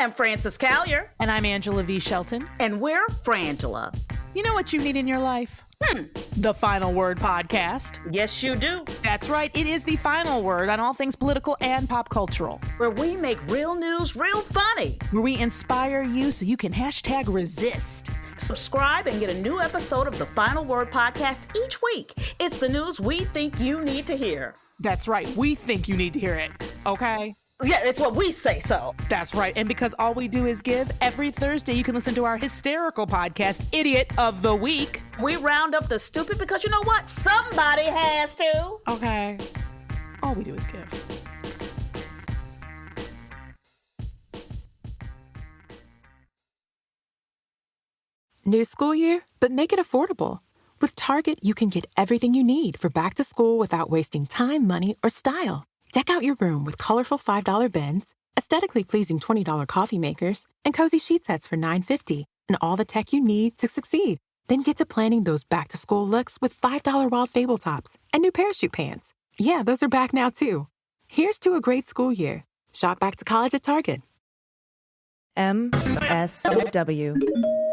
I'm Frances Callier. And I'm Angela V. Shelton. And we're Frangela. You know what you need in your life? The Final Word podcast. Yes, you do. That's right. It is the final word on all things political and pop cultural. Where we make real news real funny. Where we inspire you so you can #resist. Subscribe and get a new episode of the Final Word podcast each week. It's the news we think you need to hear. That's right. We think you need to hear it. Okay? Yeah, it's what we say so. That's right. And because all we do is give, every Thursday you can listen to our hysterical podcast, Idiot of the Week. We round up the stupid because you know what? Somebody has to. Okay. All we do is give. New school year, but make it affordable. With Target, you can get everything you need for back to school without wasting time, money, or style. Deck out your room with colorful $5 bins, aesthetically pleasing $20 coffee makers, and cozy sheet sets for $9.50, and all the tech you need to succeed. Then get to planning those back-to-school looks with $5 Wild Fable tops and new parachute pants. Yeah, those are back now, too. Here's to a great school year. Shop back to college at Target. MSW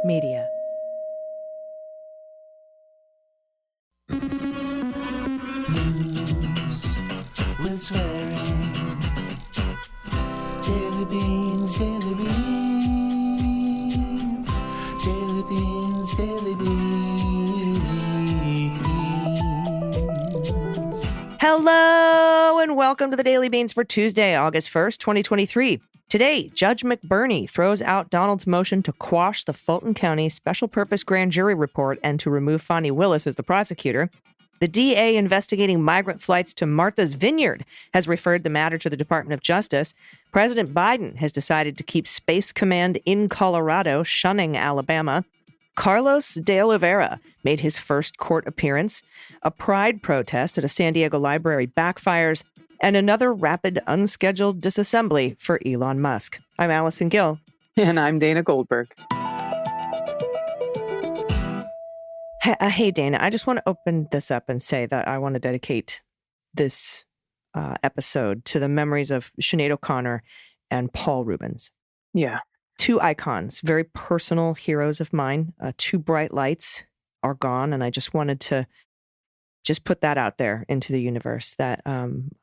Media. With swearing. Daily beans, daily beans. Daily beans, daily beans. Hello and welcome to the Daily Beans for Tuesday, August 1st, 2023. Today, Judge McBurney throws out Donald's motion to quash the Fulton County Special Purpose Grand Jury report and to remove Fani Willis as the prosecutor. The DA investigating migrant flights to Martha's Vineyard has referred the matter to the Department of Justice. President Biden has decided to keep Space Command in Colorado, shunning Alabama. Carlos de Oliveira made his first court appearance. A pride protest at a San Diego library backfires. And another rapid, unscheduled disassembly for Elon Musk. I'm Allison Gill. And I'm Dana Goldberg. Hey, Dana, I just want to open this up and say that I want to dedicate this episode to the memories of Sinead O'Connor and Paul Reubens. Yeah. Two icons, very personal heroes of mine. Two bright lights are gone, and I just wanted to just put that out there into the universe, that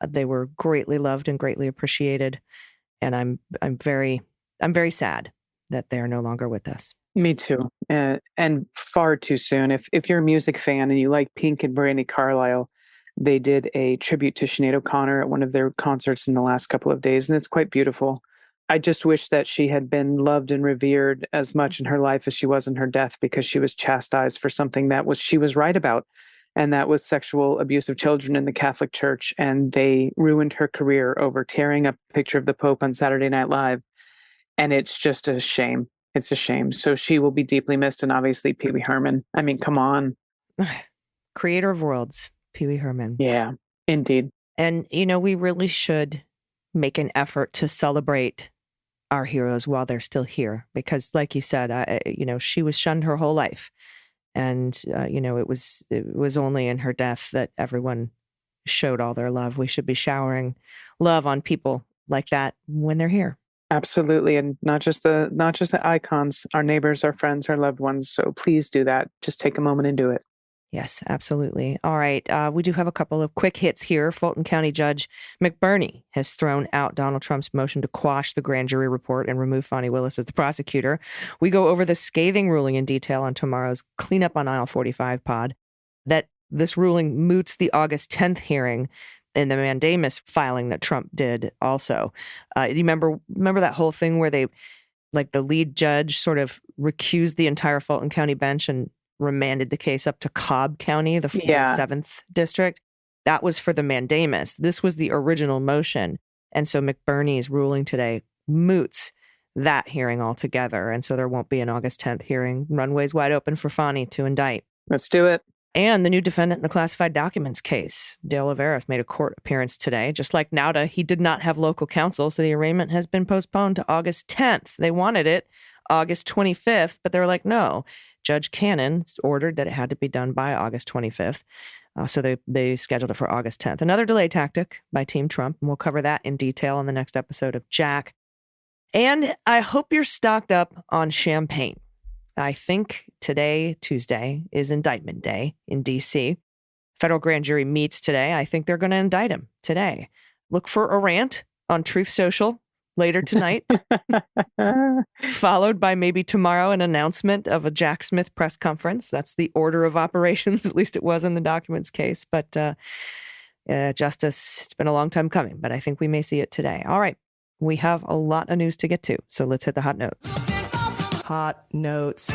they were greatly loved and greatly appreciated. And I'm very sad that they are no longer with us. Me too. And far too soon. If you're a music fan and you like Pink and Brandi Carlile, they did a tribute to Sinead O'Connor at one of their concerts in the last couple of days, and it's quite beautiful. I just wish that she had been loved and revered as much in her life as she was in her death, because she was chastised for something that she was right about, and that was sexual abuse of children in the Catholic Church, and they ruined her career over tearing up a picture of the Pope on Saturday Night Live, and it's just a shame. It's a shame. So she will be deeply missed, and obviously Pee Wee Herman. I mean, come on. Creator of worlds, Pee Wee Herman. Yeah, indeed. And, we really should make an effort to celebrate our heroes while they're still here. Because like you said, she was shunned her whole life. And, it was only in her death that everyone showed all their love. We should be showering love on people like that when they're here. Absolutely. And not just the icons, our neighbors, our friends, our loved ones. So please do that. Just take a moment and do it. Yes, absolutely. All right. We do have a couple of quick hits here. Fulton County Judge McBurney has thrown out Donald Trump's motion to quash the grand jury report and remove Fani Willis as the prosecutor. We go over the scathing ruling in detail on tomorrow's Cleanup on Aisle 45 pod. That this ruling moots the August 10th hearing in the mandamus filing that Trump did also. You remember that whole thing where they, like, the lead judge sort of recused the entire Fulton County bench and remanded the case up to Cobb County, the 7th district? That was for the mandamus. This was the original motion. And so McBurney's ruling today moots that hearing altogether. And so there won't be an August 10th hearing. Runway's wide open for Fani to indict. Let's do it. And the new defendant in the classified documents case, de Oliveira, made a court appearance today. Just like Nauta, he did not have local counsel, so the arraignment has been postponed to August 10th. They wanted it August 25th, but they were like, no. Judge Cannon ordered that it had to be done by August 25th. So they scheduled it for August 10th. Another delay tactic by Team Trump, and we'll cover that in detail in the next episode of Jack. And I hope you're stocked up on champagne. I think today, Tuesday, is Indictment Day in D.C. Federal grand jury meets today. I think they're going to indict him today. Look for a rant on Truth Social later tonight, followed by maybe tomorrow an announcement of a Jack Smith press conference. That's the order of operations, at least it was in the documents case. But justice, it's been a long time coming, but I think we may see it today. All right, we have a lot of news to get to, so let's hit the hot notes. Hot notes.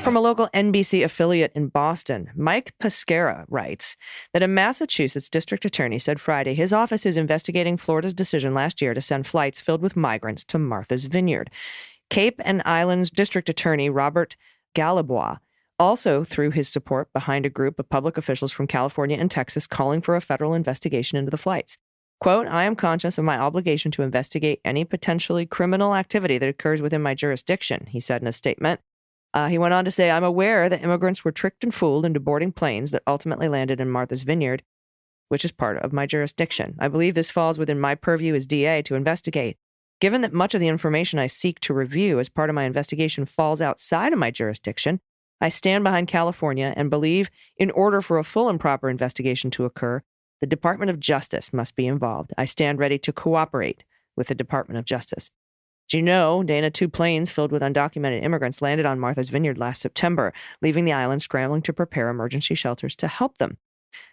From a local NBC affiliate in Boston, Mike Pescara writes that a Massachusetts district attorney said Friday his office is investigating Florida's decision last year to send flights filled with migrants to Martha's Vineyard. Cape and Islands District Attorney Robert Galibois also threw his support behind a group of public officials from California and Texas calling for a federal investigation into the flights. Quote, I am conscious of my obligation to investigate any potentially criminal activity that occurs within my jurisdiction, he said in a statement. He went on to say, I'm aware that immigrants were tricked and fooled into boarding planes that ultimately landed in Martha's Vineyard, which is part of my jurisdiction. I believe this falls within my purview as DA to investigate. Given that much of the information I seek to review as part of my investigation falls outside of my jurisdiction, I stand behind California and believe in order for a full and proper investigation to occur, the Department of Justice must be involved. I stand ready to cooperate with the Department of Justice. Do you know, Dana, 2 planes filled with undocumented immigrants landed on Martha's Vineyard last September, leaving the island scrambling to prepare emergency shelters to help them.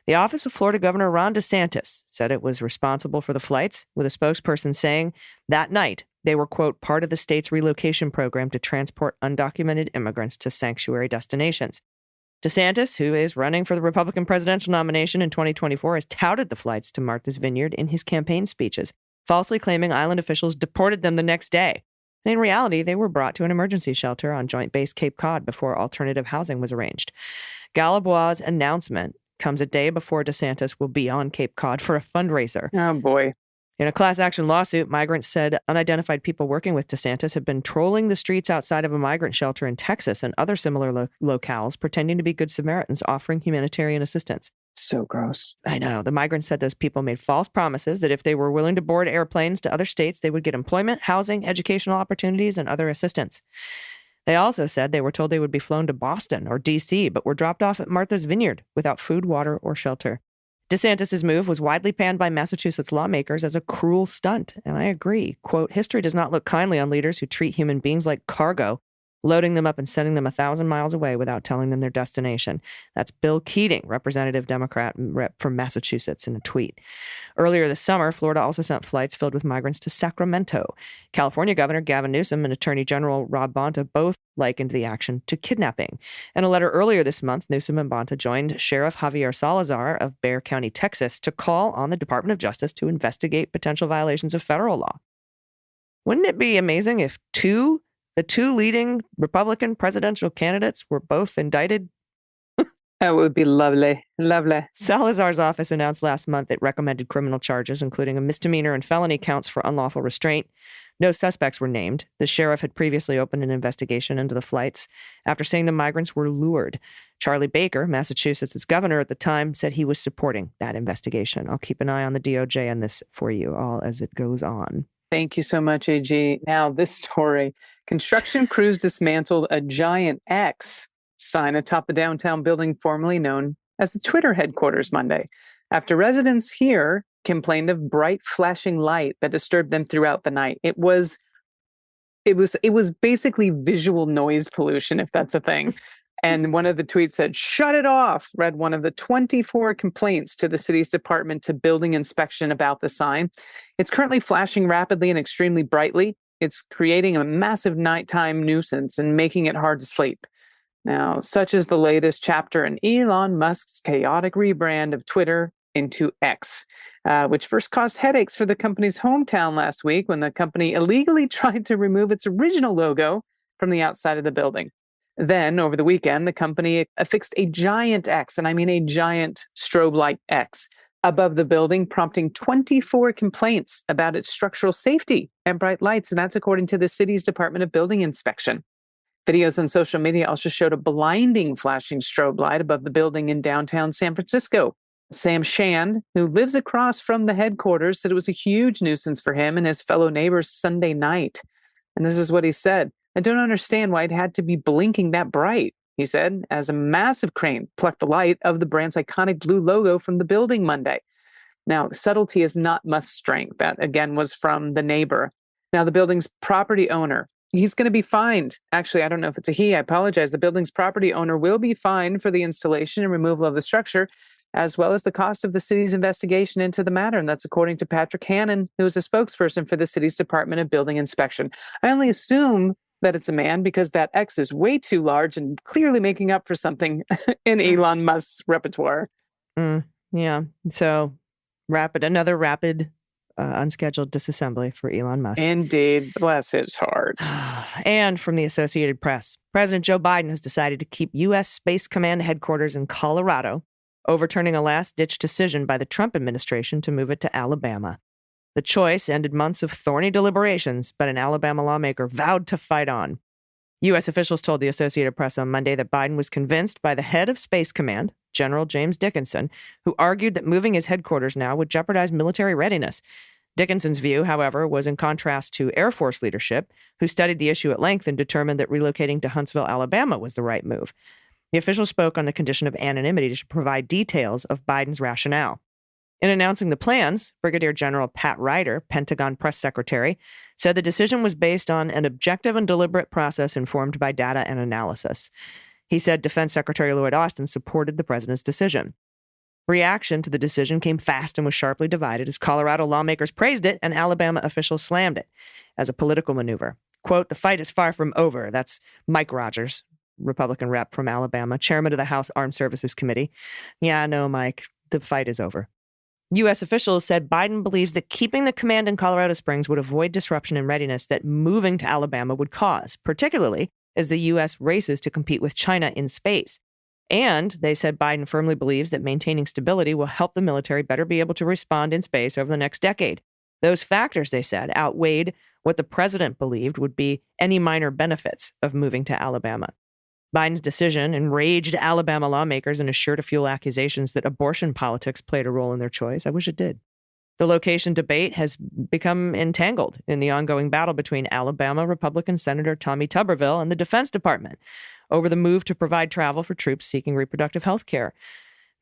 The office of Florida Governor Ron DeSantis said it was responsible for the flights, with a spokesperson saying that night they were, quote, part of the state's relocation program to transport undocumented immigrants to sanctuary destinations. DeSantis, who is running for the Republican presidential nomination in 2024, has touted the flights to Martha's Vineyard in his campaign speeches, falsely claiming island officials deported them the next day. And in reality, they were brought to an emergency shelter on Joint Base Cape Cod before alternative housing was arranged. Galibois' announcement comes a day before DeSantis will be on Cape Cod for a fundraiser. Oh, boy. In a class action lawsuit, migrants said unidentified people working with DeSantis have been trolling the streets outside of a migrant shelter in Texas and other similar locales, pretending to be Good Samaritans offering humanitarian assistance. So gross. I know. The migrants said those people made false promises that if they were willing to board airplanes to other states, they would get employment, housing, educational opportunities, and other assistance. They also said they were told they would be flown to Boston or D.C., but were dropped off at Martha's Vineyard without food, water, or shelter. DeSantis' move was widely panned by Massachusetts lawmakers as a cruel stunt, and I agree. Quote, history does not look kindly on leaders who treat human beings like cargo, loading them up and sending them 1,000 miles away without telling them their destination. That's Bill Keating, representative Democrat rep from Massachusetts, in a tweet. Earlier this summer, Florida also sent flights filled with migrants to Sacramento. California Governor Gavin Newsom and Attorney General Rob Bonta both likened the action to kidnapping. In a letter earlier this month, Newsom and Bonta joined Sheriff Javier Salazar of Bexar County, Texas, to call on the Department of Justice to investigate potential violations of federal law. Wouldn't it be amazing if the two leading Republican presidential candidates were both indicted? That would be lovely. Lovely. Salazar's office announced last month it recommended criminal charges, including a misdemeanor and felony counts for unlawful restraint. No suspects were named. The sheriff had previously opened an investigation into the flights after saying the migrants were lured. Charlie Baker, Massachusetts' governor at the time, said he was supporting that investigation. I'll keep an eye on the DOJ on this for you all as it goes on. Thank you so much, AG. Now, this story. Construction crews dismantled a giant X sign atop the downtown building formerly known as the Twitter headquarters Monday, after residents here complained of bright flashing light that disturbed them throughout the night. It was basically visual noise pollution, if that's a thing. And one of the tweets said, "Shut it off," read one of the 24 complaints to the city's Department to Building Inspection about the sign. It's currently flashing rapidly and extremely brightly. It's creating a massive nighttime nuisance and making it hard to sleep. Now, such is the latest chapter in Elon Musk's chaotic rebrand of Twitter into X, which first caused headaches for the company's hometown last week when the company illegally tried to remove its original logo from the outside of the building. Then, over the weekend, the company affixed a giant X, and I mean a giant strobe light X, above the building, prompting 24 complaints about its structural safety and bright lights, and that's according to the city's Department of Building Inspection. Videos on social media also showed a blinding flashing strobe light above the building in downtown San Francisco. Sam Shand, who lives across from the headquarters, said it was a huge nuisance for him and his fellow neighbors Sunday night. And this is what he said. I don't understand why it had to be blinking that bright, he said, as a massive crane plucked the light of the brand's iconic blue logo from the building Monday. Now, subtlety is not Musk's strength. That, again, was from the neighbor. Now, the building's property owner, he's going to be fined. Actually, I don't know if it's a he. I apologize. The building's property owner will be fined for the installation and removal of the structure, as well as the cost of the city's investigation into the matter. And that's according to Patrick Hannon, who is a spokesperson for the city's Department of Building Inspection. I only assume that it's a man because that X is way too large and clearly making up for something in Elon Musk's repertoire. Yeah. So another rapid unscheduled disassembly for Elon Musk. Indeed. Bless his heart. And from the Associated Press, President Joe Biden has decided to keep U.S. Space Command headquarters in Colorado, overturning a last-ditch decision by the Trump administration to move it to Alabama. The choice ended months of thorny deliberations, but an Alabama lawmaker vowed to fight on. U.S. officials told the Associated Press on Monday that Biden was convinced by the head of Space Command, General James Dickinson, who argued that moving his headquarters now would jeopardize military readiness. Dickinson's view, however, was in contrast to Air Force leadership, who studied the issue at length and determined that relocating to Huntsville, Alabama was the right move. The official spoke on the condition of anonymity to provide details of Biden's rationale. In announcing the plans, Brigadier General Pat Ryder, Pentagon press secretary, said the decision was based on an objective and deliberate process informed by data and analysis. He said Defense Secretary Lloyd Austin supported the president's decision. Reaction to the decision came fast and was sharply divided as Colorado lawmakers praised it and Alabama officials slammed it as a political maneuver. Quote, the fight is far from over. That's Mike Rogers, Republican rep from Alabama, chairman of the House Armed Services Committee. Yeah, no, Mike, the fight is over. U.S. officials said Biden believes that keeping the command in Colorado Springs would avoid disruption in readiness that moving to Alabama would cause, particularly as the U.S. races to compete with China in space. And they said Biden firmly believes that maintaining stability will help the military better be able to respond in space over the next decade. Those factors, they said, outweighed what the president believed would be any minor benefits of moving to Alabama. Biden's decision enraged Alabama lawmakers and is sure to fuel accusations that abortion politics played a role in their choice. I wish it did. The location debate has become entangled in the ongoing battle between Alabama Republican Senator Tommy Tuberville and the Defense Department over the move to provide travel for troops seeking reproductive health care.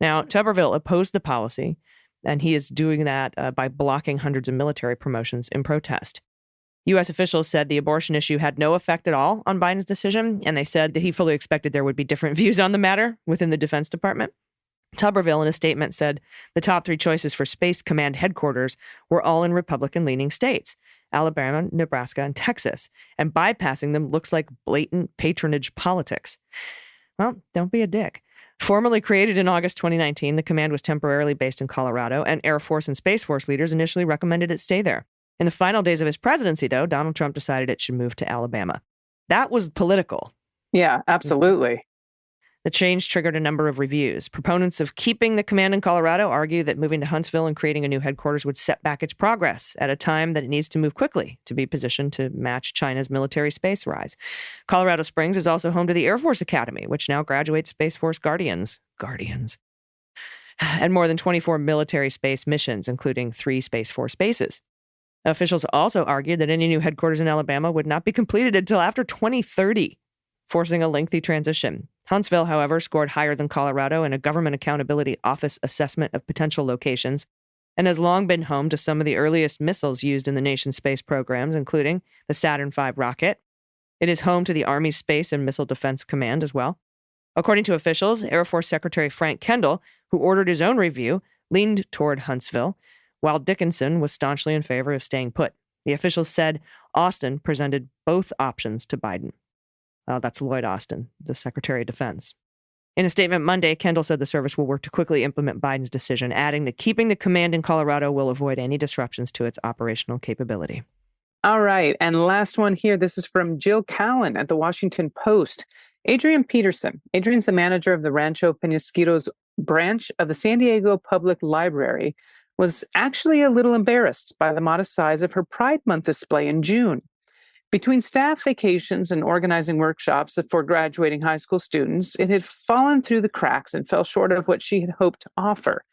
Now, Tuberville opposed the policy, and he is doing that by blocking hundreds of military promotions in protest. U.S. officials said the abortion issue had no effect at all on Biden's decision, and they said that he fully expected there would be different views on the matter within the Defense Department. Tuberville, in a statement, said the top three choices for Space Command headquarters were all in Republican-leaning states, Alabama, Nebraska, and Texas, and bypassing them looks like blatant patronage politics. Well, don't be a dick. Formally created in August 2019, the command was temporarily based in Colorado, and Air Force and Space Force leaders initially recommended it stay there. In the final days of his presidency, though, Donald Trump decided it should move to Alabama. That was political. Yeah, absolutely. The change triggered a number of reviews. Proponents of keeping the command in Colorado argue that moving to Huntsville and creating a new headquarters would set back its progress at a time that it needs to move quickly to be positioned to match China's military space rise. Colorado Springs is also home to the Air Force Academy, which now graduates Space Force Guardians, and more than 24 military space missions, including 3 Space Force bases. Officials also argued that any new headquarters in Alabama would not be completed until after 2030, forcing a lengthy transition. Huntsville, however, scored higher than Colorado in a Government Accountability Office assessment of potential locations and has long been home to some of the earliest missiles used in the nation's space programs, including the Saturn V rocket. It is home to the Army Space and Missile Defense Command as well. According to officials, Air Force Secretary Frank Kendall, who ordered his own review, leaned toward Huntsville, while Dickinson was staunchly in favor of staying put. The officials said Austin presented both options to Biden. That's Lloyd Austin, the Secretary of Defense. In a statement Monday, Kendall said the service will work to quickly implement Biden's decision, adding that keeping the command in Colorado will avoid any disruptions to its operational capability. All right. And last one here. This is from Jill Cowan at the Washington Post. Adrian Peterson. Adrian's the manager of the Rancho Penasquitos branch of the San Diego Public Library, was actually a little embarrassed by the modest size of her Pride Month display in June. Between staff vacations and organizing workshops for graduating high school students, it had fallen through the cracks and fell short of what she had hoped to offer.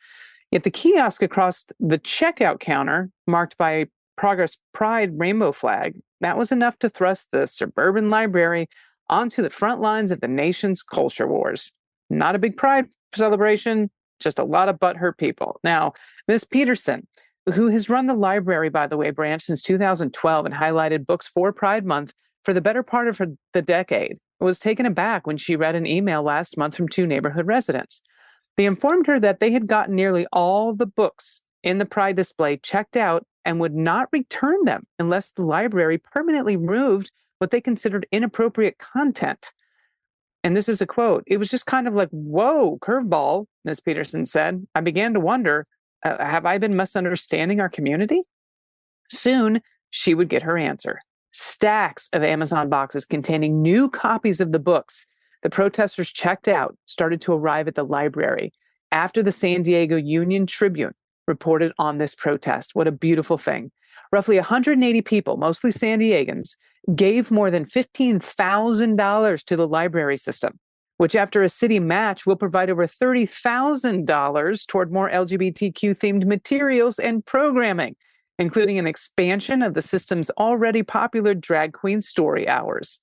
Yet the kiosk across the checkout counter, marked by a Progress Pride rainbow flag, that was enough to thrust the suburban library onto the front lines of the nation's culture wars. Not a big pride celebration, just a lot of butthurt people. Now, Miss Peterson, who has run the library, by the way, branch since 2012 and highlighted books for Pride Month for the better part of the decade, was taken aback when she read an email last month from 2 neighborhood residents. They informed her that they had gotten nearly all the books in the Pride display checked out and would not return them unless the library permanently removed what they considered inappropriate content. And this is a quote. "It was just kind of like, whoa, curveball," Ms. Peterson said. "I began to wonder, have I been misunderstanding our community?" Soon, she would get her answer. Stacks of Amazon boxes containing new copies of the books the protesters checked out started to arrive at the library after the San Diego Union Tribune reported on this protest. What a beautiful thing. Roughly 180 people, mostly San Diegans, gave more than $15,000 to the library system, which after a city match will provide over $30,000 toward more LGBTQ-themed materials and programming, including an expansion of the system's already popular drag queen story hours.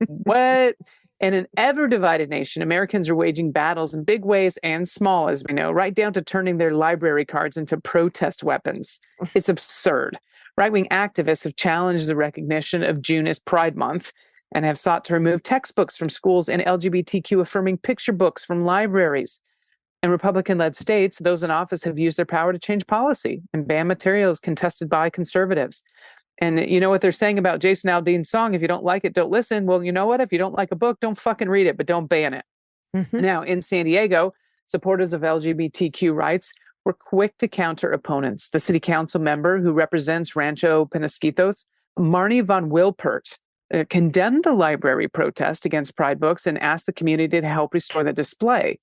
What? In an ever-divided nation, Americans are waging battles in big ways and small, as we know, right down to turning their library cards into protest weapons. It's absurd. Right-wing activists have challenged the recognition of June as Pride Month and have sought to remove textbooks from schools and LGBTQ-affirming picture books from libraries. In Republican-led states, those in office have used their power to change policy and ban materials contested by conservatives. And you know what they're saying about Jason Aldean's song, if you don't like it, don't listen. Well, you know what? If you don't like a book, don't fucking read it, but don't ban it. Mm-hmm. Now, in San Diego, supporters of LGBTQ rights were quick to counter opponents. The city council member who represents Rancho Penasquitos, Marnie von Wilpert, condemned the library protest against Pride books and asked the community to help restore the display.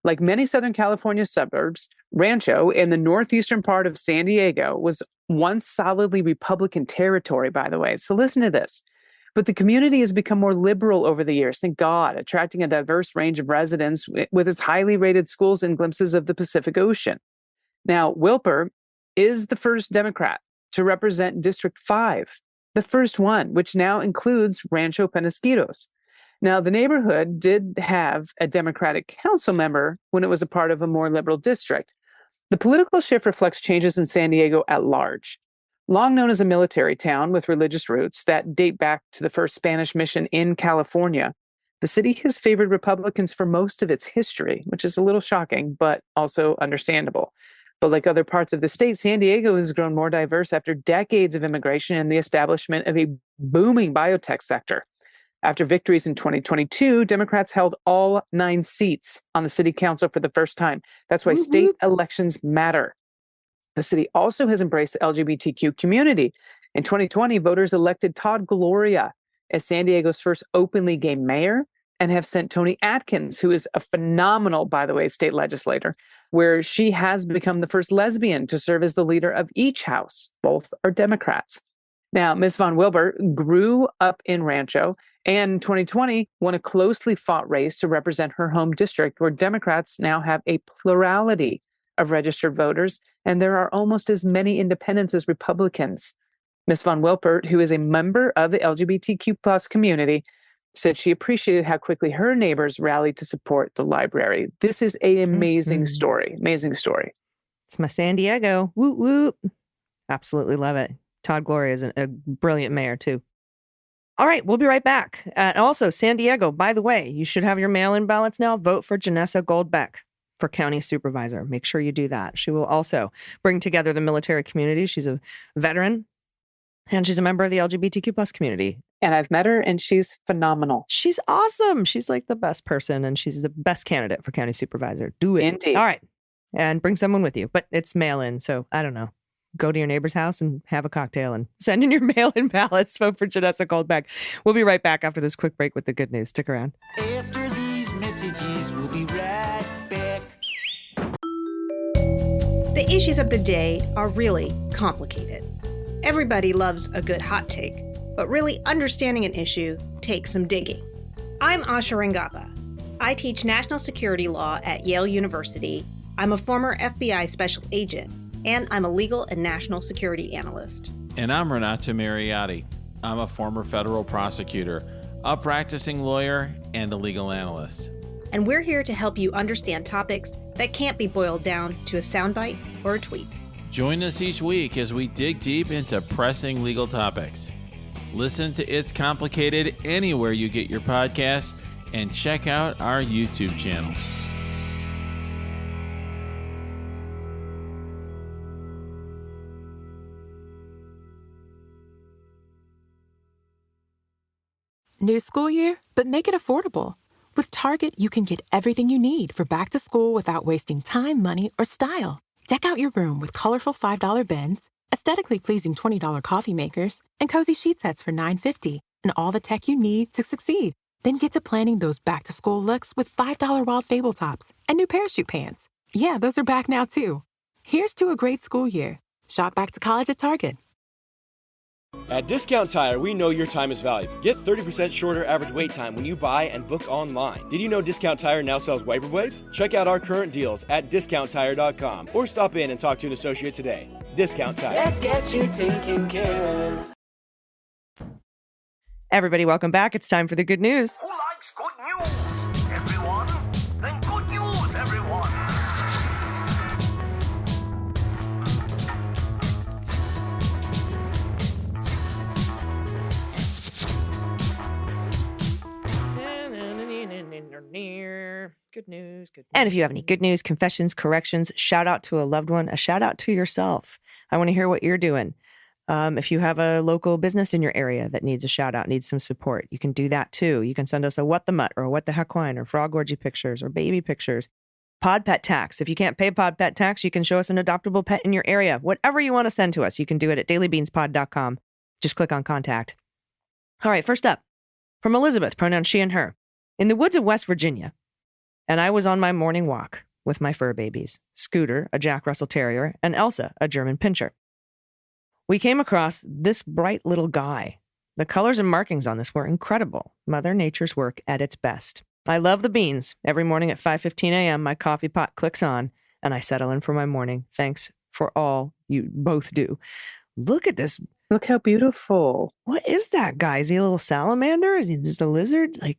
Like many Southern California suburbs, Rancho, in the northeastern part of San Diego, was once solidly Republican territory, by the way. So listen to this. But the community has become more liberal over the years, thank God, attracting a diverse range of residents with its highly rated schools and glimpses of the Pacific Ocean. Now, Wilper is the first Democrat to represent District 5, the first one, which now includes Rancho Penasquitos. Now, the neighborhood did have a Democratic council member when it was a part of a more liberal district. The political shift reflects changes in San Diego at large. Long known as a military town with religious roots that date back to the first Spanish mission in California, the city has favored Republicans for most of its history, which is a little shocking, but also understandable. But like other parts of the state, San Diego has grown more diverse after decades of immigration and the establishment of a booming biotech sector. After victories in 2022, Democrats held all 9 seats on the city council for the first time. That's why state elections matter. The city also has embraced the LGBTQ community. In 2020, voters elected Todd Gloria as San Diego's first openly gay mayor and have sent Toni Atkins, who is a phenomenal, by the way, state legislator, where she has become the first lesbian to serve as the leader of each house. Both are Democrats. Now, Ms. von Wilbur grew up in Rancho and in 2020 won a closely fought race to represent her home district, where Democrats now have a plurality of registered voters, and there are almost as many independents as Republicans. Ms. von Wilpert, who is a member of the LGBTQ plus community, said she appreciated how quickly her neighbors rallied to support the library. This is an amazing story. Amazing story. It's my San Diego. Whoop, whoop. Absolutely love it. Todd Gloria is a brilliant mayor, too. All right, we'll be right back. And also, San Diego, by the way, you should have your mail-in ballots now. Vote for Janessa Goldbeck for county supervisor. Make sure you do that. She will also bring together the military community. She's a veteran, and she's a member of the LGBTQ plus community. And I've met her, and she's phenomenal. She's awesome. She's like the best person, and she's the best candidate for county supervisor. Do it. Indeed. All right. And bring someone with you. But it's mail-in, so I don't know. Go to your neighbor's house and have a cocktail and send in your mail-in ballots. Vote for Janessa Goldbeck. We'll be right back after this quick break with the good news. Stick around. After these messages, we'll be right back. The issues of the day are really complicated. Everybody loves a good hot take, but really understanding an issue takes some digging. I'm Asha Rangappa. I teach national security law at Yale University, I'm a former FBI special agent, and I'm a legal and national security analyst. And I'm Renato Mariotti. I'm a former federal prosecutor, a practicing lawyer, and a legal analyst. And we're here to help you understand topics that can't be boiled down to a soundbite or a tweet. Join us each week as we dig deep into pressing legal topics. Listen to It's Complicated anywhere you get your podcasts, and check out our YouTube channel. New school year, but make it affordable. With Target, you can get everything you need for back to school without wasting time, money, or style. Deck out your room with colorful $5 bins, aesthetically pleasing $20 coffee makers, and cozy sheet sets for $9.50, and all the tech you need to succeed. Then get to planning those back to school looks with $5 Wild Fable tops and new parachute pants. Yeah, those are back now too. Here's to a great school year. Shop back to college at Target. At Discount Tire, we know your time is valuable. Get 30% shorter average wait time when you buy and book online. Did you know Discount Tire now sells wiper blades? Check out our current deals at discounttire.com or stop in and talk to an associate today. Discount Tire. Let's get you taken care of. Everybody, welcome back. It's time for the good news. Who likes good news? Everyone? Then good news, everyone. Good news. And if you have any good news, confessions, corrections, shout out to a loved one, a shout out to yourself. I want to hear what you're doing. If you have a local business in your area that needs a shout out, needs some support, you can do that too. You can send us a what the mutt or a what the heck wine or frog orgy pictures or baby pictures. Pod pet tax. If you can't pay pod pet tax, you can show us an adoptable pet in your area. Whatever you want to send to us, you can do it at dailybeanspod.com. Just click on contact. All right, first up, from Elizabeth, pronouns she and her. In the woods of West Virginia, and I was on my morning walk with my fur babies, Scooter, a Jack Russell Terrier, and Elsa, a German Pinscher. We came across this bright little guy. The colors and markings on this were incredible. Mother Nature's work at its best. I love the beans. Every morning at 5:15 a.m., my coffee pot clicks on, and I settle in for my morning. Thanks for all you both do. Look at this. Look how beautiful. What is that guy? Is he a little salamander? Is he just a lizard? I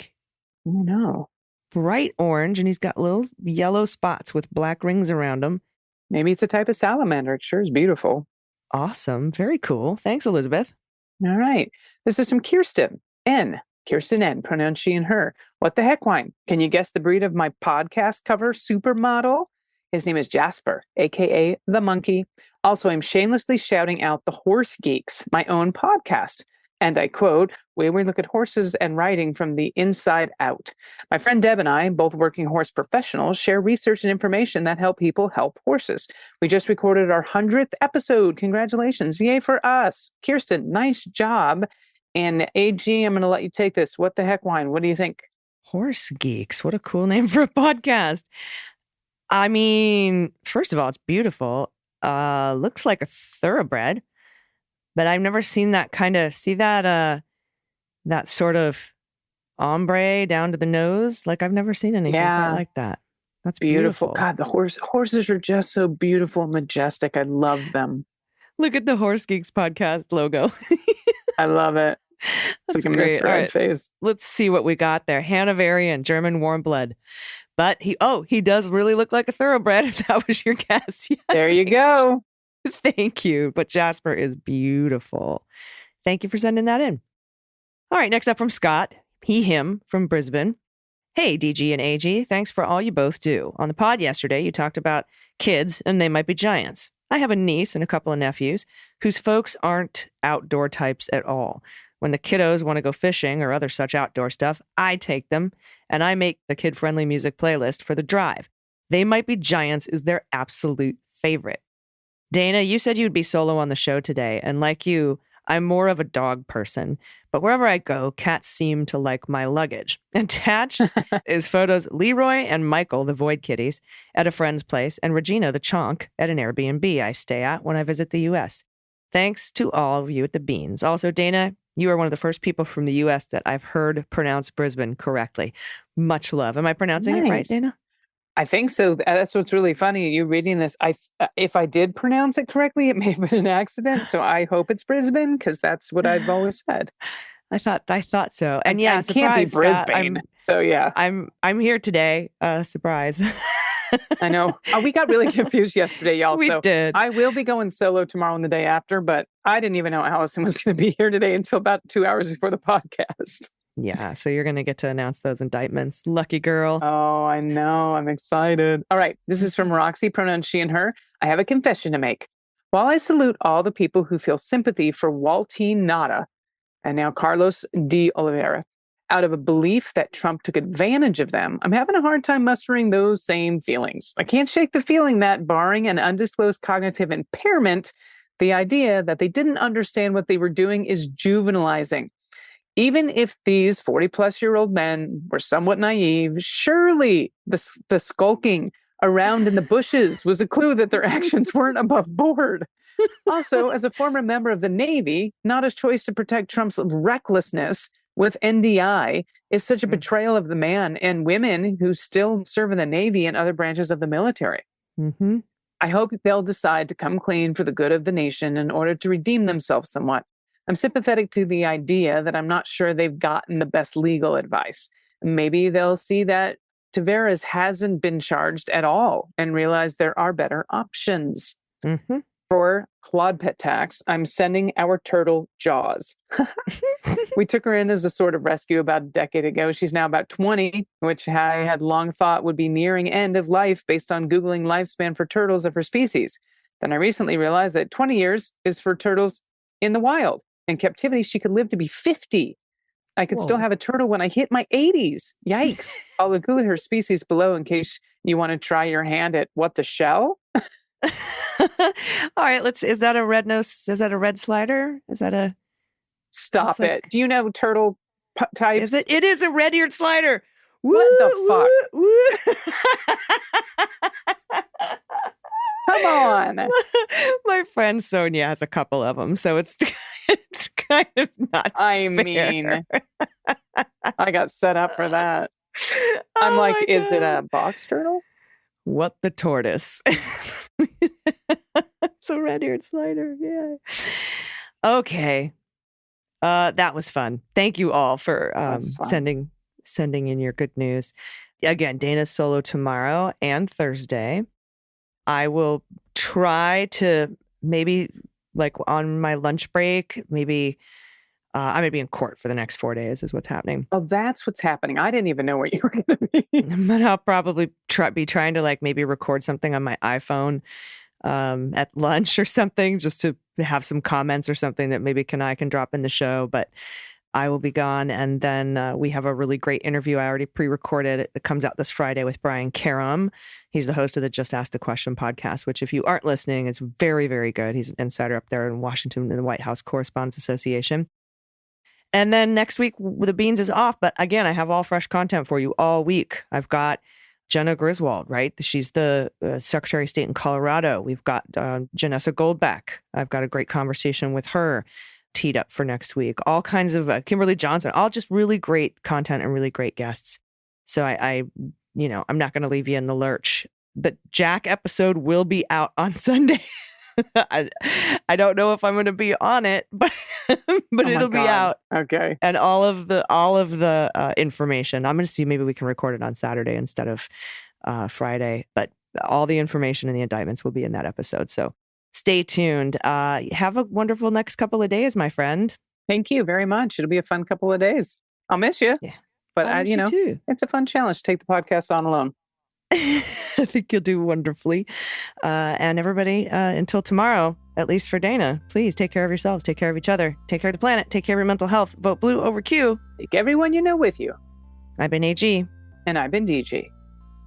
don't know. Bright orange, and he's got little yellow spots with black rings around him. Maybe it's a type of salamander. It sure is beautiful. Awesome. Very cool. Thanks, Elizabeth. All right. This is from Kirsten N. Kirsten N. Pronouns she and her. What the heck wine? Can you guess the breed of my podcast cover supermodel? His name is Jasper, a.k.a. The Monkey. Also, I'm shamelessly shouting out the Horse Geeks, my own podcast. And I quote, where we look at horses and riding from the inside out. My friend Deb and I, both working horse professionals, share research and information that help people help horses. We just recorded our 100th episode. Congratulations. Yay for us. Kirsten, nice job. And AG, I'm going to let you take this. What the heck wine? What do you think? Horse Geeks. What a cool name for a podcast. I mean, first of all, it's beautiful. Looks like a thoroughbred. But I've never seen that kind of, see that sort of ombre down to the nose? I've never seen anything quite like that. That's beautiful. God, the horses are just so beautiful and majestic. I love them. Look at the Horse Geeks podcast logo. I love it. It's That's like a great. Mr. Red face. Let's see what we got there. Hanoverian, German warm blood. But he does really look like a thoroughbred, if that was your guess. Yeah, there you go. Thank you. But Jasper is beautiful. Thank you for sending that in. All right, next up from Scott, him from Brisbane. Hey, DG and AG, thanks for all you both do. On the pod yesterday, you talked about kids and they might be giants. I have a niece and a couple of nephews whose folks aren't outdoor types at all. When the kiddos want to go fishing or other such outdoor stuff, I take them and I make the kid-friendly music playlist for the drive. They Might Be Giants is their absolute favorite. Dana, you said you'd be solo on the show today, and like you, I'm more of a dog person. But wherever I go, cats seem to like my luggage. Attached is photos Leroy and Michael, the Void Kitties, at a friend's place, and Regina, the Chonk, at an Airbnb I stay at when I visit the U.S. Thanks to all of you at the Beans. Also, Dana, you are one of the first people from the U.S. that I've heard pronounce Brisbane correctly. Much love. Am I pronouncing it right, Dana? I think so. That's what's really funny. You reading this, if I did pronounce it correctly, it may have been an accident. So I hope it's Brisbane because that's what I've always said. I thought so. And yeah, it can't be surprise, Brisbane. Scott, so yeah, I'm here today. Surprise. I know. We got really confused yesterday, y'all. We did. I will be going solo tomorrow and the day after, but I didn't even know Allison was going to be here today until about 2 hours before the podcast. Yeah, so you're going to get to announce those indictments. Lucky girl. Oh, I know. I'm excited. All right. This is from Roxy, pronouns she and her. I have a confession to make. While I salute all the people who feel sympathy for Waltine Nada and now Carlos de Oliveira, out of a belief that Trump took advantage of them, I'm having a hard time mustering those same feelings. I can't shake the feeling that, barring an undisclosed cognitive impairment, the idea that they didn't understand what they were doing is juvenilizing. Even if these 40-plus-year-old men were somewhat naive, surely the skulking around in the bushes was a clue that their actions weren't above board. Also, as a former member of the Navy, Nada's choice to protect Trump's recklessness with NDI is such a betrayal of the man and women who still serve in the Navy and other branches of the military. Mm-hmm. I hope they'll decide to come clean for the good of the nation in order to redeem themselves somewhat. I'm sympathetic to the idea that I'm not sure they've gotten the best legal advice. Maybe they'll see that Tavares hasn't been charged at all and realize there are better options. Mm-hmm. For Claude Pet Tax, I'm sending our turtle Jaws. We took her in as a sort of rescue about a decade ago. She's now about 20, which I had long thought would be nearing end of life based on Googling lifespan for turtles of her species. Then I recently realized that 20 years is for turtles in the wild. In captivity, she could live to be 50. I could still have a turtle when I hit my 80s. Yikes. I'll include her species below in case you want to try your hand at what the shell? All right, is that a red nose? Is that a red slider? Is that a... Stop it. Do you know turtle types? It is a red-eared slider. What the fuck? Come on. My friend Sonia has a couple of them, so it's kind of not fair. Mean, I got set up for that. I'm like, is it a box turtle? What the tortoise? It's a red-eared slider. Yeah. Okay. That was fun. Thank you all for sending in your good news. Again, Dana's solo tomorrow and Thursday. I will try to maybe, like, on my lunch break, maybe I'm going to be in court for the next 4 days is what's happening. Oh, that's what's happening. I didn't even know where you were going to be. But I'll probably be trying to, like, maybe record something on my iPhone at lunch or something, just to have some comments or something that maybe I can drop in the show. But I will be gone. And then we have a really great interview. I already pre-recorded it. It comes out this Friday with Brian Karam. He's the host of the Just Ask the Question podcast, which, if you aren't listening, is very, very good. He's an insider up there in Washington in the White House Correspondents Association. And then next week, the Beans is off. But again, I have all fresh content for you all week. I've got Jenna Griswold, right? She's the Secretary of State in Colorado. We've got Janessa Goldberg. I've got a great conversation with her teed up for next week. All kinds of Kimberly Johnson, all just really great content and really great guests. So I'm not going to leave you in the lurch. The Jack episode will be out on Sunday. I don't know if I'm going to be on it, but it'll be out. Okay. And all of the information. I'm going to see, maybe we can record it on Saturday instead of Friday. But all the information and the indictments will be in that episode. So stay tuned. Have a wonderful next couple of days, my friend. Thank you very much. It'll be a fun couple of days. I'll miss you. Yeah. But I'll miss you too. It's a fun challenge to take the podcast on alone. I think you'll do wonderfully. And everybody, until tomorrow, at least for Dana, please take care of yourselves, take care of each other, take care of the planet, take care of your mental health. Vote blue over Q. Take everyone you know with you. I've been AG. And I've been DG.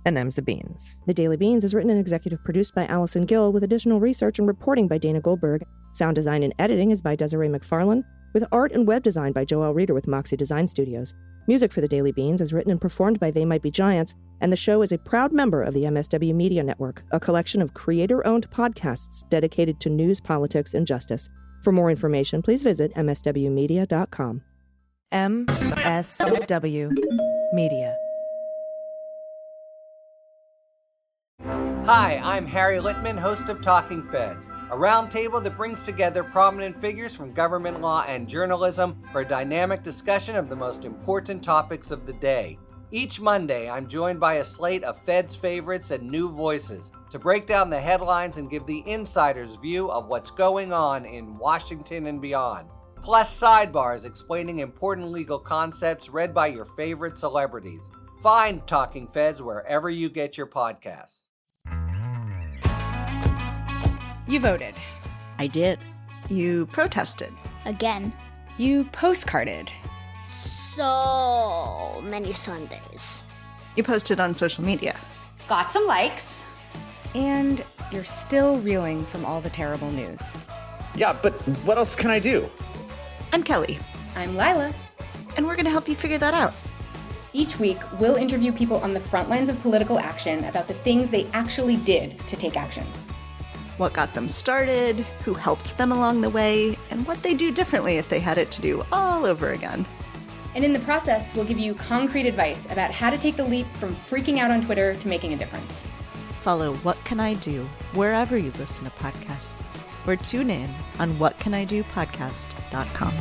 And them's the Beans. The Daily Beans is written and executive produced by Allison Gill, with additional research and reporting by Dana Goldberg. Sound design and editing is by Desiree McFarlane, with art and web design by Joelle Reeder with Moxie Design Studios. Music for The Daily Beans is written and performed by They Might Be Giants, and the show is a proud member of the MSW Media Network, a collection of creator-owned podcasts dedicated to news, politics, and justice. For more information, please visit mswmedia.com. MSW Media. Hi, I'm Harry Littman, host of Talking Feds, a roundtable that brings together prominent figures from government law and journalism for a dynamic discussion of the most important topics of the day. Each Monday, I'm joined by a slate of Feds favorites and new voices to break down the headlines and give the insider's view of what's going on in Washington and beyond. Plus sidebars explaining important legal concepts read by your favorite celebrities. Find Talking Feds wherever you get your podcasts. You voted. I did. You protested. Again. You postcarded. So many Sundays. You posted on social media. Got some likes. And you're still reeling from all the terrible news. Yeah, but what else can I do? I'm Kelly. I'm Lila. And we're going to help you figure that out. Each week, we'll interview people on the front lines of political action about the things they actually did to take action. What got them started, who helped them along the way, and what they do differently if they had it to do all over again. And in the process, we'll give you concrete advice about how to take the leap from freaking out on Twitter to making a difference. Follow What Can I Do wherever you listen to podcasts, or tune in on whatcanidopodcast.com.